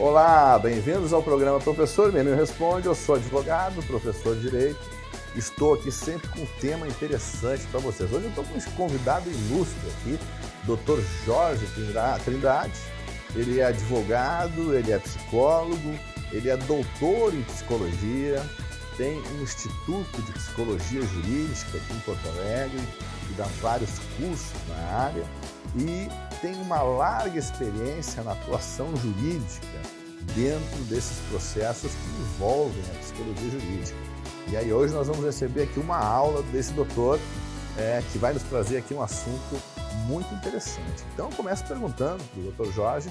Olá, bem-vindos ao programa Professor Menino Responde. Eu sou advogado, professor de Direito. Estou aqui sempre com um tema interessante para vocês. Hoje eu estou com um convidado ilustre aqui, Dr. Jorge Trindade. Ele é advogado, ele é psicólogo, ele é doutor em psicologia, tem um instituto de psicologia jurídica aqui em Porto Alegre, que dá vários cursos na área e tem uma larga experiência na atuação jurídica dentro desses processos que envolvem a psicologia jurídica. E aí hoje nós vamos receber aqui uma aula desse doutor que vai nos trazer aqui um assunto muito interessante. Então eu começo perguntando para o Dr. Jorge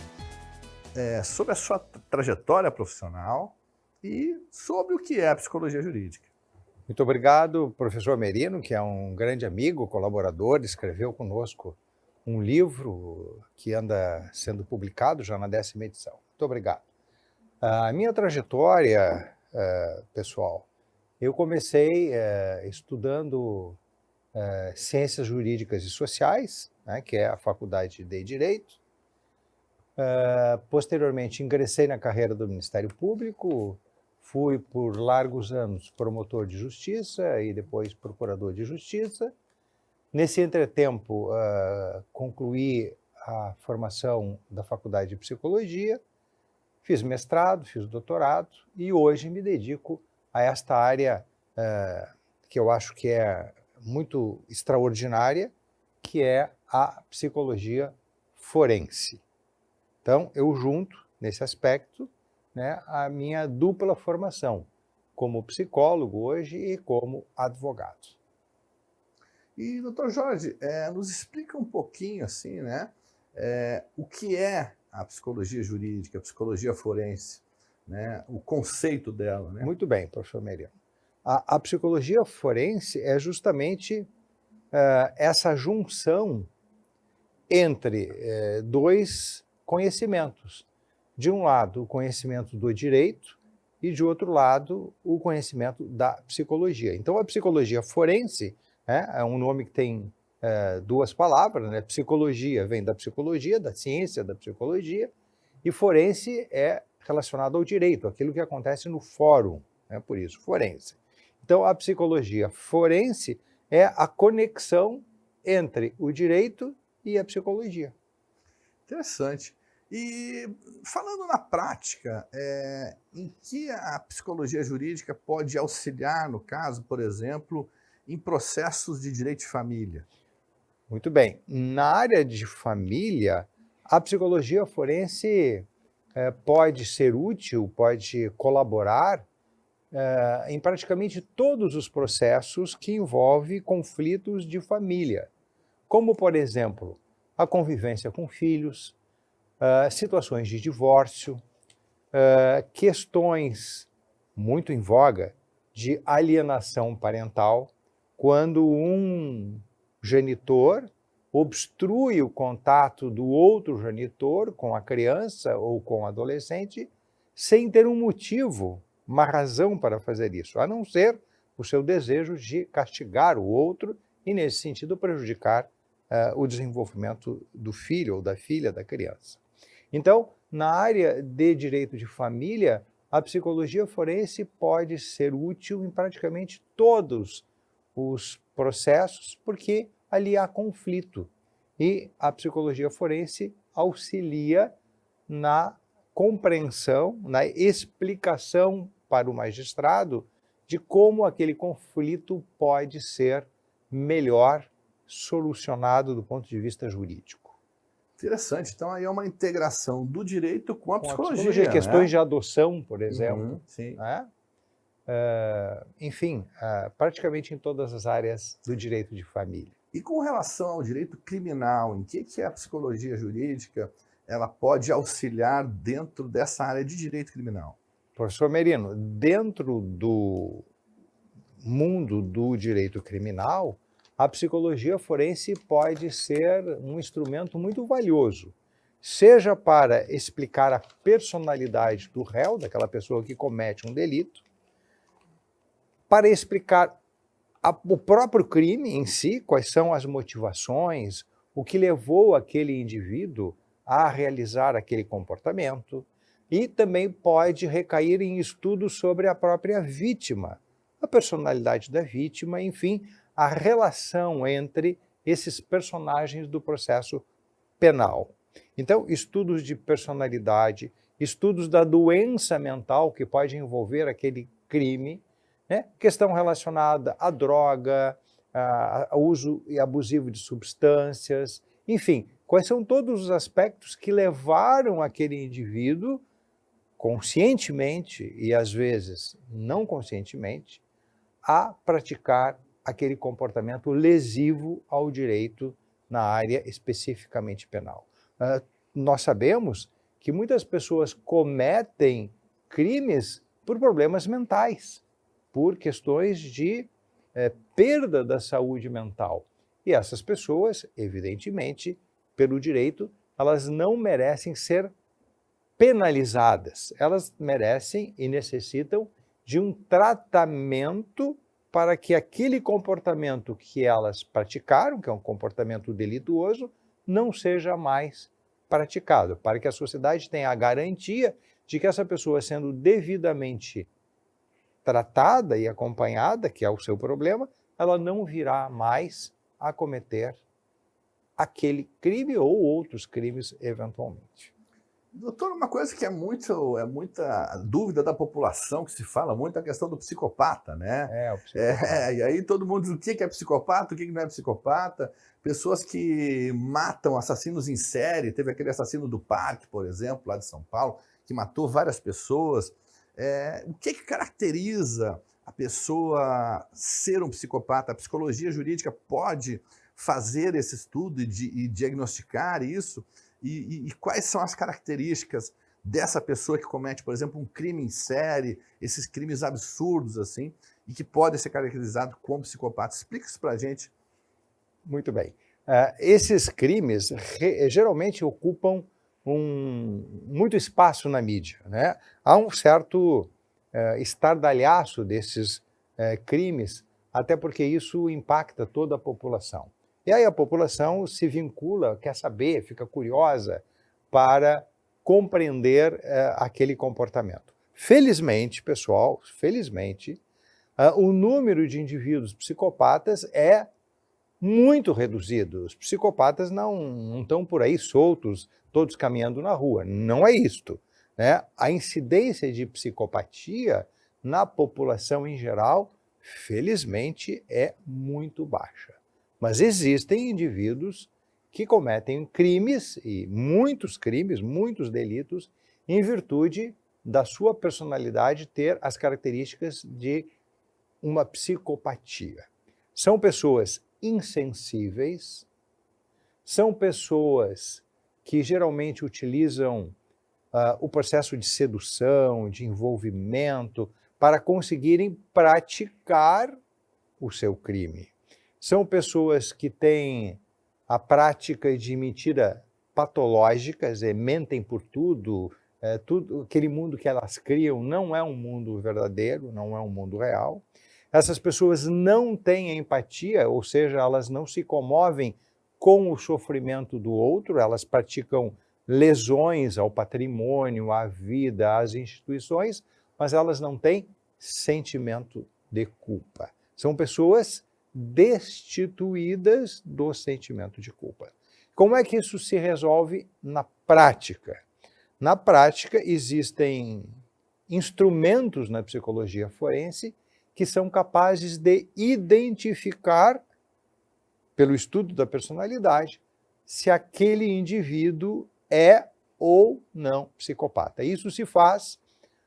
sobre a sua trajetória profissional e sobre o que é a psicologia jurídica. Muito obrigado, professor Merino, que é um grande amigo, colaborador, escreveu conosco um livro que anda sendo publicado já na 10ª edição. Muito obrigado. A minha trajetória, pessoal, eu comecei estudando Ciências Jurídicas e Sociais, né, que é a Faculdade de Direito. Posteriormente, ingressei na carreira do Ministério Público, fui por largos anos promotor de justiça e depois procurador de justiça. Nesse entretempo, concluí a formação da Faculdade de Psicologia, fiz mestrado, fiz doutorado e hoje me dedico a esta área que eu acho que é muito extraordinária, que é a psicologia forense. Então, eu junto, nesse aspecto, né, a minha dupla formação, como psicólogo hoje e como advogado. E, doutor Jorge, nos explica um pouquinho, assim, né, o que é a psicologia jurídica, a psicologia forense, né, o conceito dela, né? Muito bem, professor Merino. A psicologia forense é justamente essa junção entre dois conhecimentos. De um lado, o conhecimento do direito e, de outro lado, o conhecimento da psicologia. Então, a psicologia forense é um nome que tem duas palavras, né? Psicologia vem da psicologia, da ciência da psicologia, e forense é relacionado ao direito, aquilo que acontece no fórum, né? Por isso, forense. Então, a psicologia forense é a conexão entre o direito e a psicologia. Interessante. E falando na prática, em que a psicologia jurídica pode auxiliar, no caso, por exemplo, em processos de direito de família? Muito bem. Na área de família, a psicologia forense pode ser útil, pode colaborar em praticamente todos os processos que envolvem conflitos de família, como, por exemplo, a convivência com filhos, situações de divórcio, questões muito em voga de alienação parental, quando um genitor obstrui o contato do outro genitor com a criança ou com o adolescente sem ter um motivo, uma razão para fazer isso, a não ser o seu desejo de castigar o outro e, nesse sentido, prejudicar o desenvolvimento do filho ou da filha da criança. Então, na área de direito de família, a psicologia forense pode ser útil em praticamente todos os processos, porque ali há conflito. E a psicologia forense auxilia na compreensão, na explicação para o magistrado de como aquele conflito pode ser melhor solucionado do ponto de vista jurídico. Interessante. Então, aí é uma integração do direito com a psicologia, né? Questões de adoção, por exemplo. Sim. Né? Enfim, praticamente em todas as áreas do direito de família. E com relação ao direito criminal, em que a psicologia jurídica ela pode auxiliar dentro dessa área de direito criminal? Professor Merino, dentro do mundo do direito criminal, a psicologia forense pode ser um instrumento muito valioso, seja para explicar a personalidade do réu, daquela pessoa que comete um delito, para explicar o próprio crime em si, quais são as motivações, o que levou aquele indivíduo a realizar aquele comportamento, e também pode recair em estudos sobre a própria vítima, a personalidade da vítima, enfim, a relação entre esses personagens do processo penal. Então, estudos de personalidade, estudos da doença mental que pode envolver aquele crime, né? Questão relacionada à droga, ao uso abusivo de substâncias, enfim, quais são todos os aspectos que levaram aquele indivíduo, conscientemente e às vezes não conscientemente, a praticar aquele comportamento lesivo ao direito na área especificamente penal. Nós sabemos que muitas pessoas cometem crimes por problemas mentais, por questões de perda da saúde mental. E essas pessoas, evidentemente, pelo direito, elas não merecem ser penalizadas. Elas merecem e necessitam de um tratamento para que aquele comportamento que elas praticaram, que é um comportamento delituoso, não seja mais praticado, para que a sociedade tenha a garantia de que essa pessoa, sendo devidamente tratada e acompanhada, que é o seu problema, ela não virá mais a cometer aquele crime ou outros crimes eventualmente. Doutor, uma coisa que é muita dúvida da população, que se fala muito, é a questão do psicopata, né? O psicopata. E aí todo mundo diz o que é psicopata, o que não é psicopata. Pessoas que matam, assassinos em série, teve aquele assassino do parque, por exemplo, lá de São Paulo, que matou várias pessoas. O que caracteriza a pessoa ser um psicopata? A psicologia jurídica pode fazer esse estudo e diagnosticar isso? E quais são as características dessa pessoa que comete, por exemplo, um crime em série, esses crimes absurdos assim, e que pode ser caracterizado como psicopata? Explica isso para a gente. Muito bem. Esses crimes geralmente ocupam muito espaço na mídia, né? Há um certo estardalhaço desses crimes, até porque isso impacta toda a população. E aí a população se vincula, quer saber, fica curiosa para compreender aquele comportamento. Felizmente, pessoal, o número de indivíduos psicopatas é muito reduzido. Os psicopatas não estão por aí soltos, todos caminhando na rua. Não é isto, né? A incidência de psicopatia na população em geral, felizmente, é muito baixa. Mas existem indivíduos que cometem crimes, e muitos crimes, muitos delitos, em virtude da sua personalidade ter as características de uma psicopatia. São pessoas insensíveis, são pessoas que geralmente utilizam o processo de sedução, de envolvimento, para conseguirem praticar o seu crime. São pessoas que têm a prática de mentira patológica, mentem por tudo, aquele mundo que elas criam não é um mundo verdadeiro, não é um mundo real. Essas pessoas não têm empatia, ou seja, elas não se comovem com o sofrimento do outro, elas praticam lesões ao patrimônio, à vida, às instituições, mas elas não têm sentimento de culpa. São pessoas destituídas do sentimento de culpa. Como é que isso se resolve na prática? Na prática, existem instrumentos na psicologia forense que são capazes de identificar, pelo estudo da personalidade, se aquele indivíduo é ou não psicopata. Isso se faz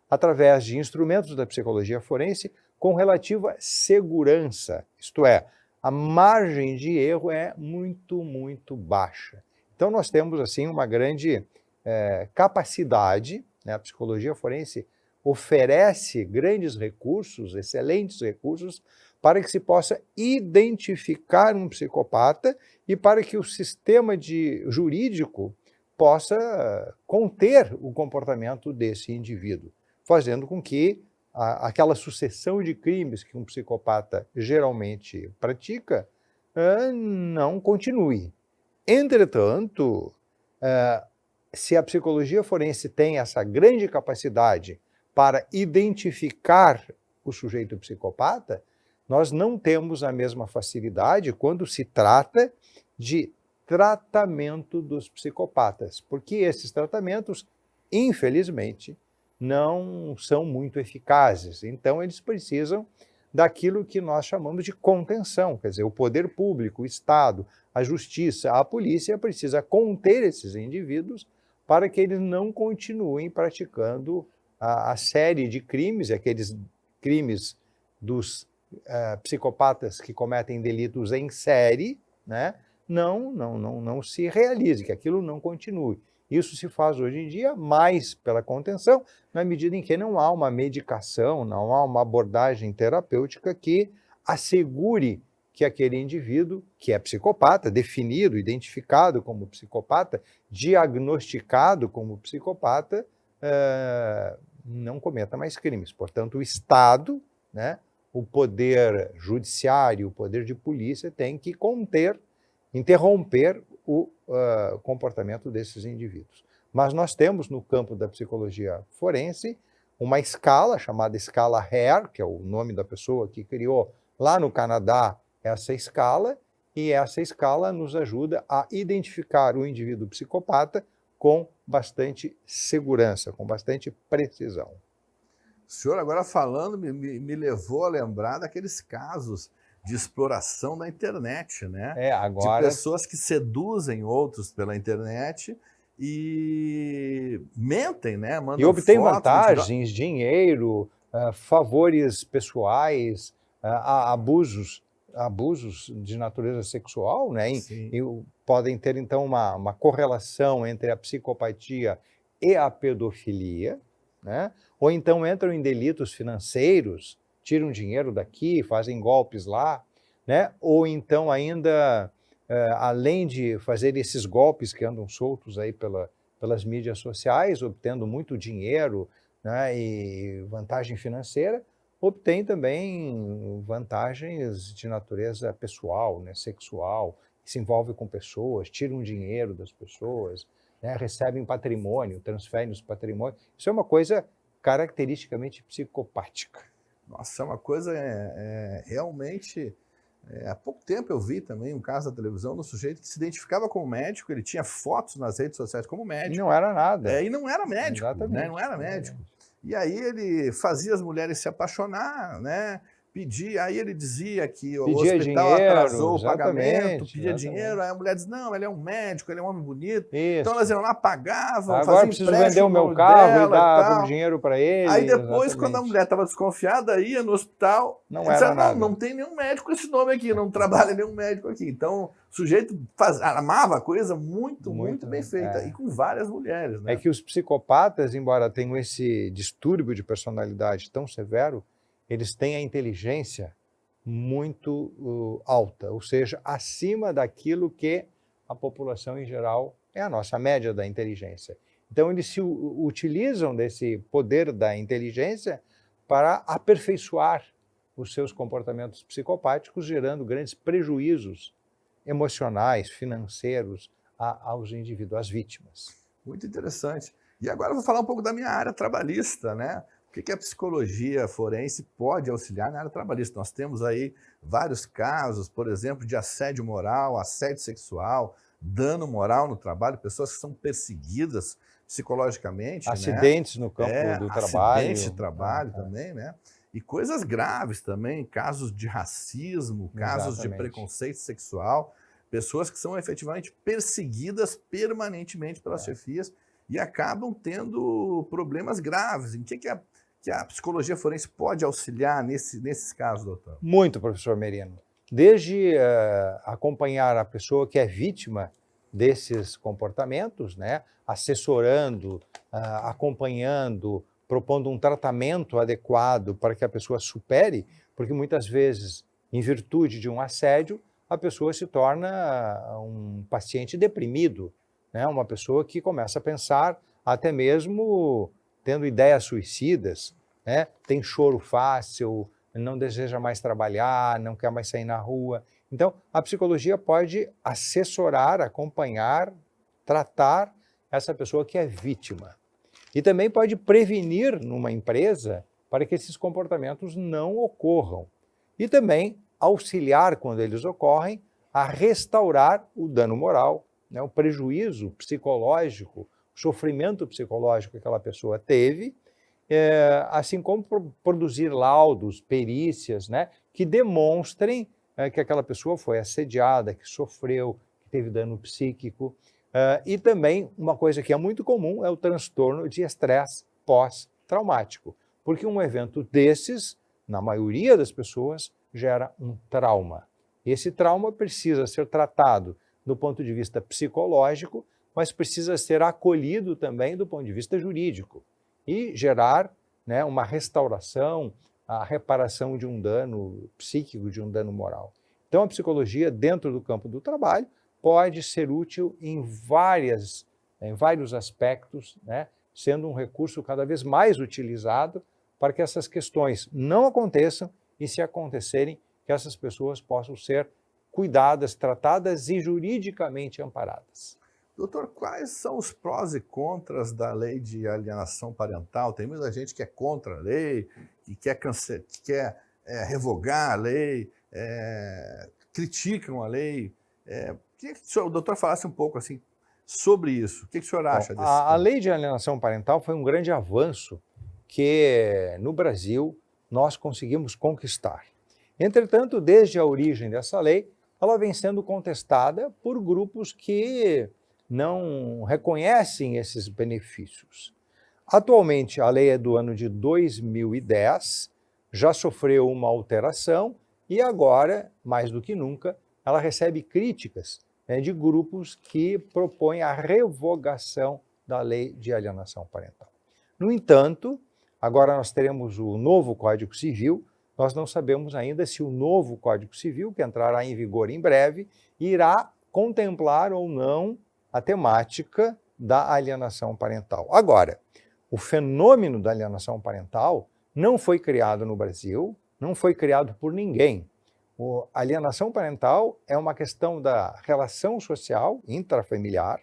através de instrumentos da psicologia forense com relativa segurança, isto é, a margem de erro é muito, muito baixa. Então nós temos assim uma grande capacidade, né? A psicologia forense oferece grandes recursos, excelentes recursos, para que se possa identificar um psicopata e para que o sistema jurídico possa conter o comportamento desse indivíduo, fazendo com que aquela sucessão de crimes que um psicopata geralmente pratica não continue. Entretanto, se a psicologia forense tem essa grande capacidade para identificar o sujeito psicopata, nós não temos a mesma facilidade quando se trata de tratamento dos psicopatas, porque esses tratamentos, infelizmente, não são muito eficazes. Então, eles precisam daquilo que nós chamamos de contenção, quer dizer, o poder público, o Estado, a justiça, a polícia precisa conter esses indivíduos para que eles não continuem praticando a série de crimes, aqueles crimes dos psicopatas que cometem delitos em série, né, não se realize, que aquilo não continue. Isso se faz hoje em dia mais pela contenção, na medida em que não há uma medicação, não há uma abordagem terapêutica que assegure que aquele indivíduo, que é psicopata, definido, identificado como psicopata, diagnosticado como psicopata, não cometa mais crimes. Portanto, o Estado, né, o poder judiciário, o poder de polícia tem que conter, interromper o comportamento desses indivíduos. Mas nós temos no campo da psicologia forense uma escala chamada escala Hare, que é o nome da pessoa que criou lá no Canadá essa escala, e essa escala nos ajuda a identificar o indivíduo psicopata com bastante segurança, com bastante precisão. O senhor agora falando me levou a lembrar daqueles casos de exploração da internet, né? Agora... De pessoas que seduzem outros pela internet e mentem, né? E obtêm vantagens, dinheiro, favores pessoais, abusos de natureza sexual, né? E podem ter, então, uma correlação entre a psicopatia e a pedofilia, né? Ou então entram em delitos financeiros, tiram dinheiro daqui, fazem golpes lá, né? Ou então ainda, além de fazer esses golpes que andam soltos aí pelas mídias sociais, obtendo muito dinheiro, né, e vantagem financeira, obtém também vantagens de natureza pessoal, né, sexual, se envolve com pessoas, tiram dinheiro das pessoas, né, recebem patrimônio, transferem os patrimônios. Isso é uma coisa caracteristicamente psicopática. Nossa, é uma coisa realmente... há pouco tempo eu vi também um caso da televisão de um sujeito que se identificava como médico, ele tinha fotos nas redes sociais como médico. Não era nada. E não era médico, né? Não era médico. E aí ele fazia as mulheres se apaixonar, né? Aí ele dizia que o hospital dinheiro, atrasou o pagamento, pedia exatamente. Dinheiro, aí a mulher diz, não, ele é um médico, ele é um homem bonito. Isso. Então elas iam lá, pagavam, agora preciso vender o meu carro e dar dinheiro para ele. Aí depois, quando a mulher estava desconfiada, ia no hospital, não era nada. Não tem nenhum médico com esse nome aqui, não trabalha nenhum médico aqui. Então, o sujeito amava a coisa muito bem feita, e com várias mulheres. Né? É que os psicopatas, embora tenham esse distúrbio de personalidade tão severo, eles têm a inteligência muito alta, ou seja, acima daquilo que a população em geral é a nossa média da inteligência. Então, eles se utilizam desse poder da inteligência para aperfeiçoar os seus comportamentos psicopáticos, gerando grandes prejuízos emocionais, financeiros aos indivíduos, às vítimas. Muito interessante. E agora eu vou falar um pouco da minha área trabalhista, né? O que a psicologia forense pode auxiliar na área trabalhista? Nós temos aí vários casos, por exemplo, de assédio moral, assédio sexual, dano moral no trabalho, pessoas que são perseguidas psicologicamente. Acidentes, né? No campo do trabalho. Acidentes de trabalho também, né? E coisas graves também, casos de racismo, casos de preconceito sexual, pessoas que são efetivamente perseguidas permanentemente pelas chefias e acabam tendo problemas graves. Em que a psicologia forense pode auxiliar nesses casos, doutor? Muito, professor Merino. Desde acompanhar a pessoa que é vítima desses comportamentos, né, assessorando, acompanhando, propondo um tratamento adequado para que a pessoa supere, porque muitas vezes, em virtude de um assédio, a pessoa se torna um paciente deprimido, né, uma pessoa que começa a pensar até mesmo tendo ideias suicidas, né, tem choro fácil, não deseja mais trabalhar, não quer mais sair na rua. Então, a psicologia pode assessorar, acompanhar, tratar essa pessoa que é vítima. E também pode prevenir numa empresa para que esses comportamentos não ocorram. E também auxiliar, quando eles ocorrem, a restaurar o dano moral, né, o prejuízo psicológico, o sofrimento psicológico que aquela pessoa teve, assim como produzir laudos, perícias, né, que demonstrem que aquela pessoa foi assediada, que sofreu, que teve dano psíquico. E também uma coisa que é muito comum é o transtorno de estresse pós-traumático, porque um evento desses, na maioria das pessoas, gera um trauma. Esse trauma precisa ser tratado do ponto de vista psicológico, mas precisa ser acolhido também do ponto de vista jurídico e gerar, né, uma restauração, a reparação de um dano psíquico, de um dano moral. Então, a psicologia, dentro do campo do trabalho, pode ser útil em vários aspectos, né, sendo um recurso cada vez mais utilizado para que essas questões não aconteçam e, se acontecerem, que essas pessoas possam ser cuidadas, tratadas e juridicamente amparadas. Doutor, quais são os prós e contras da lei de alienação parental? Tem muita gente que é contra a lei, que quer revogar a lei, criticam a lei. Queria que o doutor falasse um pouco assim, sobre isso. O que o senhor acha desse A lei de alienação parental foi um grande avanço que, no Brasil, nós conseguimos conquistar. Entretanto, desde a origem dessa lei, ela vem sendo contestada por grupos que não reconhecem esses benefícios. Atualmente, a lei é do ano de 2010, já sofreu uma alteração e agora, mais do que nunca, ela recebe críticas, né, de grupos que propõem a revogação da lei de alienação parental. No entanto, agora nós teremos o novo Código Civil. Nós não sabemos ainda se o novo Código Civil, que entrará em vigor em breve, irá contemplar ou não a temática da alienação parental. Agora, o fenômeno da alienação parental não foi criado no Brasil, não foi criado por ninguém. A alienação parental é uma questão da relação social intrafamiliar,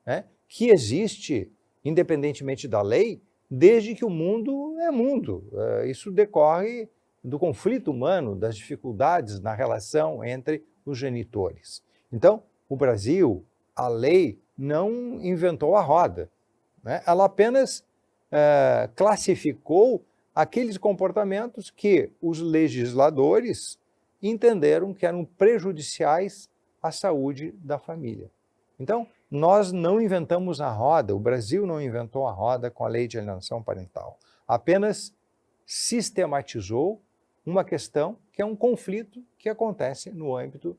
né, que existe, independentemente da lei, desde que o mundo é mundo. Isso decorre do conflito humano, das dificuldades na relação entre os genitores. Então, o Brasil, a lei não inventou a roda, né? Ela apenas classificou aqueles comportamentos que os legisladores entenderam que eram prejudiciais à saúde da família. Então, nós não inventamos a roda, o Brasil não inventou a roda com a lei de alienação parental, apenas sistematizou uma questão que é um conflito que acontece no âmbito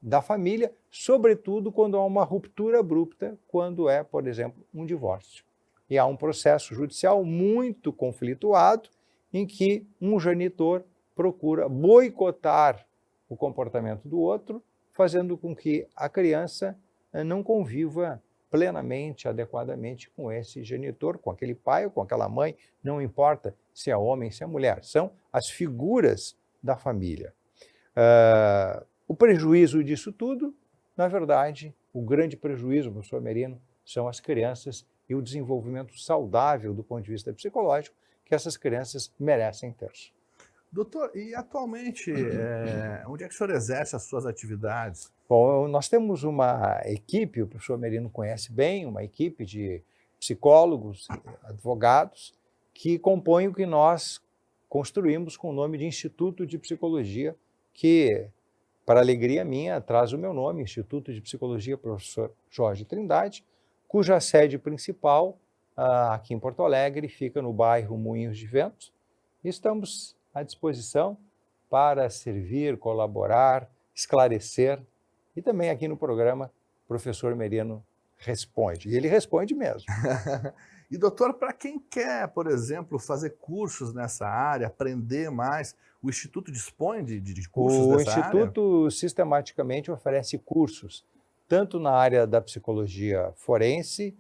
da família, sobretudo quando há uma ruptura abrupta, quando é, por exemplo, um divórcio. E há um processo judicial muito conflituado em que um genitor procura boicotar o comportamento do outro, fazendo com que a criança não conviva plenamente, adequadamente com esse genitor, com aquele pai ou com aquela mãe, não importa se é homem, se é mulher, são as figuras da família. O prejuízo disso tudo, na verdade, o grande prejuízo, professor Merino, são as crianças e o desenvolvimento saudável do ponto de vista psicológico que essas crianças merecem ter. Doutor, e atualmente, onde é que o senhor exerce as suas atividades? Bom, nós temos uma equipe, o professor Merino conhece bem, uma equipe de psicólogos, advogados, que compõem o que nós construímos com o nome de Instituto de Psicologia, que, para alegria minha, traz o meu nome, Instituto de Psicologia Professor Jorge Trindade, cuja sede principal, aqui em Porto Alegre, fica no bairro Moinhos de Vento. E estamos à disposição para servir, colaborar, esclarecer. E também aqui no programa, o professor Merino responde. E ele responde mesmo. E, doutor, para quem quer, por exemplo, fazer cursos nessa área, aprender mais, o Instituto dispõe de cursos nessa área? O Instituto sistematicamente oferece cursos, tanto na área da psicologia forense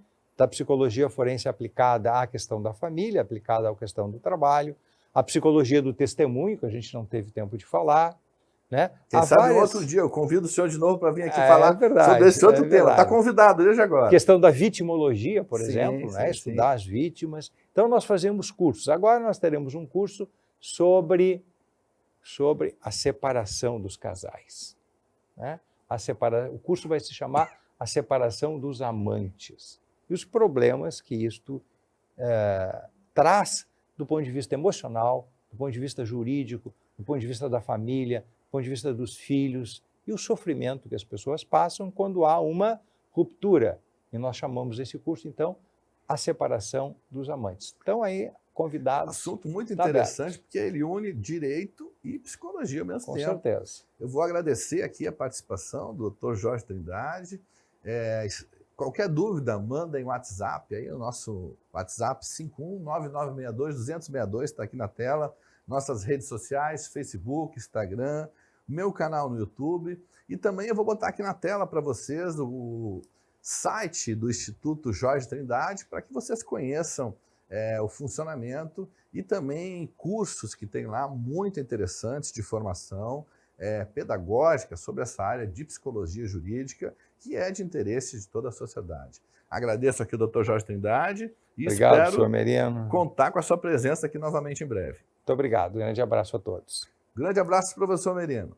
aplicada à questão da família, aplicada à questão do trabalho, a psicologia do testemunho, que a gente não teve tempo de falar, né? Quem Há sabe várias- outro dia eu convido o senhor de novo para vir aqui É falar verdade, sobre esse outro é tema. Está verdade. convidado desde agora. A questão da vitimologia, por Sim, exemplo, né? sim, Estudar as vítimas. Então, nós fazemos cursos. Agora nós teremos um curso sobre a separação dos casais, né? O curso vai se chamar A Separação dos Amantes e os problemas que isto traz do ponto de vista emocional, do ponto de vista jurídico, do ponto de vista da família, do ponto de vista dos filhos e o sofrimento que as pessoas passam quando há uma ruptura. E nós chamamos esse curso, então, A Separação dos Amantes. Então, aí, convidados. Assunto muito Tá interessante, porque ele une direito e psicologia ao mesmo Com tempo. certeza. Eu vou agradecer aqui a participação do Dr. Jorge Trindade. Qualquer dúvida, manda em WhatsApp, aí o nosso WhatsApp 519962-262, está aqui na tela. Nossas redes sociais, Facebook, Instagram, meu canal no YouTube. E também eu vou botar aqui na tela para vocês o site do Instituto Jorge Trindade, para que vocês conheçam o funcionamento e também cursos que tem lá muito interessantes de formação pedagógica sobre essa área de psicologia jurídica, que é de interesse de toda a sociedade. Agradeço aqui o Dr. Jorge Trindade e Obrigado, espero senhor Merino. contar com a sua presença aqui novamente em breve. Muito obrigado. Grande abraço a todos. Grande abraço, professor Merino.